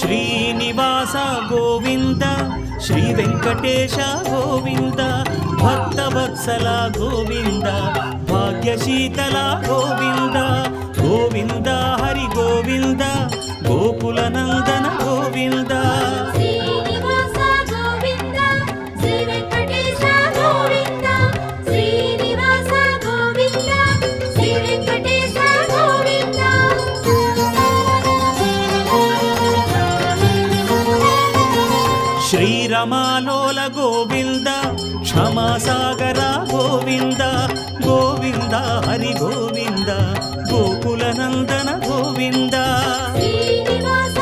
Srinivasa Govinda Shri Venkatesha Govinda Bhaktavatsala Govinda భాగ్యశీతల Govinda Govinda Hari Govinda Gokula Nandana Govinda Srinivasa Govinda Shri Venkatesha Govinda Srinivasa Govinda Shri Venkatesha Govinda శ్రీరమాలోల Govinda క్షమాసాగర Govinda Govinda Hari Govinda Gokula Nandana Govinda Srinivasa